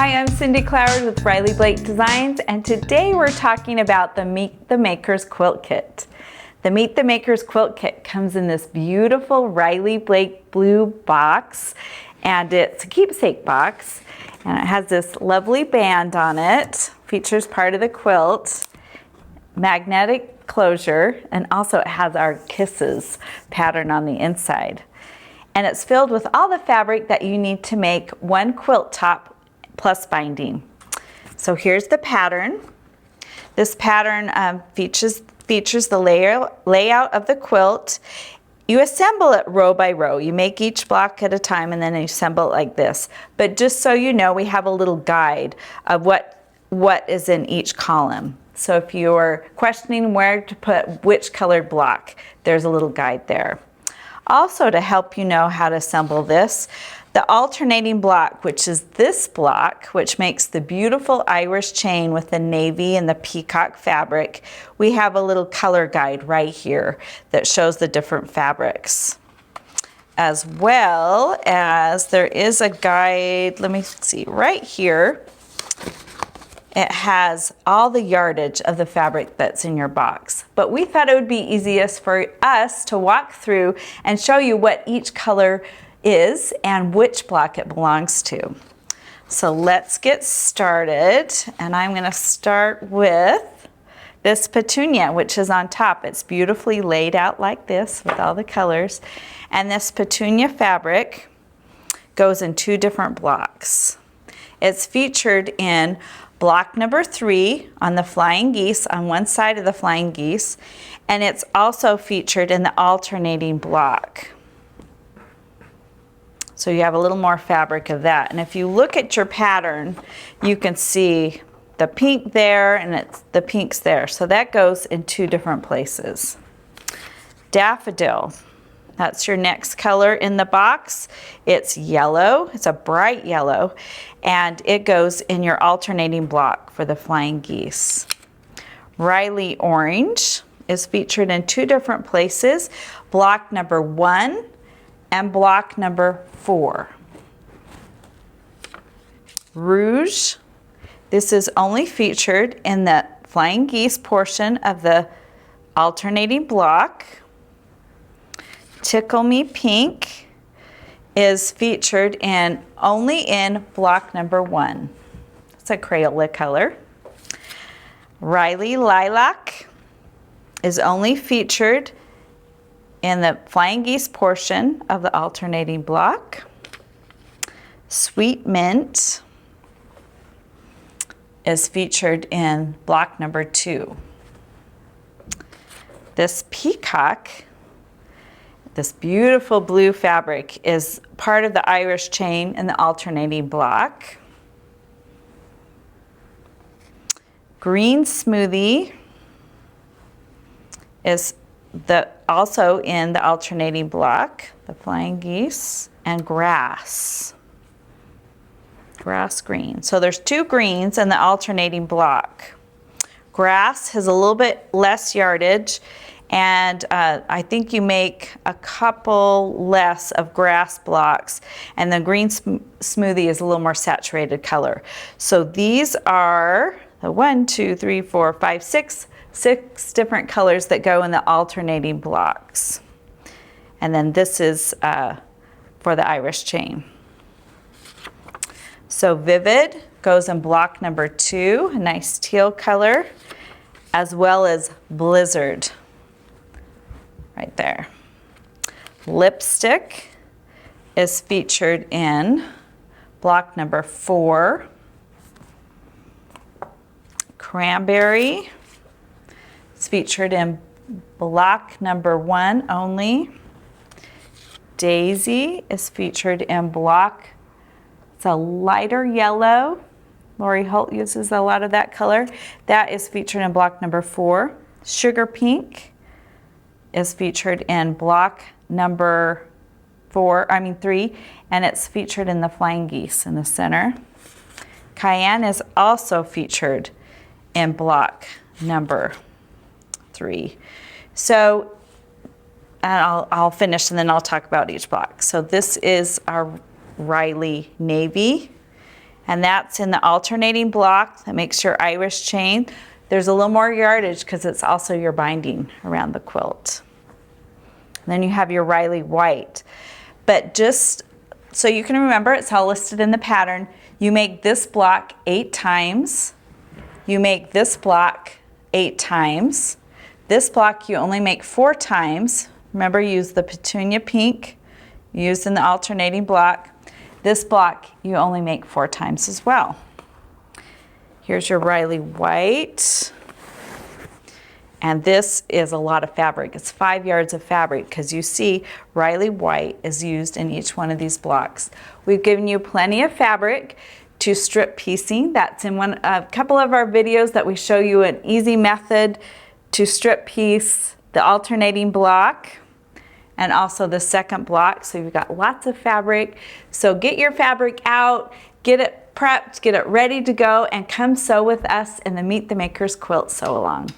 Hi, I'm Cindy Cloward with Riley Blake Designs, and today we're talking about the Meet the Makers Quilt Kit. The Meet the Makers Quilt Kit comes in this beautiful Riley Blake blue box, and it's a keepsake box, and it has this lovely band on it, features part of the quilt, magnetic closure, and also it has our kisses pattern on the inside. And it's filled with all the fabric that you need to make one quilt top plus binding. So here's the pattern. This pattern features the layout of the quilt. You assemble it row by row. You make each block at a time and then you assemble it like this. But just so you know, we have a little guide of what is in each column. So if you're questioning where to put which colored block, there's a little guide there. Also, to help you know how to assemble this, the alternating block, which is this block, which makes the beautiful Irish chain with the navy and the peacock fabric, we have a little color guide right here that shows the different fabrics. As well as there is a guide, let me see, right here. It has all the yardage of the fabric that's in your box. But we thought it would be easiest for us to walk through and show you what each color is and which block it belongs to. So let's get started, and I'm going to start with this Petunia, which is on top. It's beautifully laid out like this with all the colors, and this Petunia fabric goes in two different blocks. It's featured in block number 3 on the flying geese, on one side of the flying geese, and it's also featured in the alternating block. So you have a little more fabric of that. And if you look at your pattern, you can see the pink there and the pinks there. So that goes in two different places. Daffodil, that's your next color in the box. It's yellow, it's a bright yellow, and it goes in your alternating block for the flying geese. Riley Orange is featured in two different places, block number 1 and block number 4. Rouge, this is only featured in the flying geese portion of the alternating block. Tickle Me Pink is featured only in block number 1. It's a Crayola color. Riley Lilac is only featured in the flying geese portion of the alternating block. Sweet Mint is featured in block number 2. This peacock, this beautiful blue fabric, is part of the Irish chain in the alternating block. Green Smoothie is also in the alternating block, the flying geese, and grass green. So there's two greens in the alternating block. Grass has a little bit less yardage, and I think you make a couple less of grass blocks, and the green smoothie is a little more saturated color. So these are the 6 different colors that go in the alternating blocks. And then this is for the Irish chain. So Vivid goes in block number 2, a nice teal color, as well as Blizzard right there. Lipstick is featured in block number 4. Cranberry is featured in block number 1 only. Daisy is featured in block, it's a lighter yellow. Lori Holt uses a lot of that color. That is featured in block number 4. Sugar Pink is featured in block number 3, and it's featured in the flying geese in the center. Cayenne is also featured in block number 3. So, and I'll finish and then I'll talk about each block. So this is our Riley Navy, And that's in the alternating block that makes your Irish chain. There's a little more yardage because it's also your binding around the quilt. And then you have your Riley white. But just so you can remember, it's all listed in the pattern. You make this block 8 times. You make this block 8 times. This block you only make 4 times. Remember, use the Petunia pink used in the alternating block. This block you only make 4 times as well. Here's your Riley white. And this is a lot of fabric. It's 5 yards of fabric because you see Riley white is used in each one of these blocks. We've given you plenty of fabric to strip piecing. That's in a couple of our videos that we show you an easy method to strip piece the alternating block and also the second block. So you've got lots of fabric. So get your fabric out, get it prepped, get it ready to go, and come sew with us in the Meet the Makers Quilt Sew Along.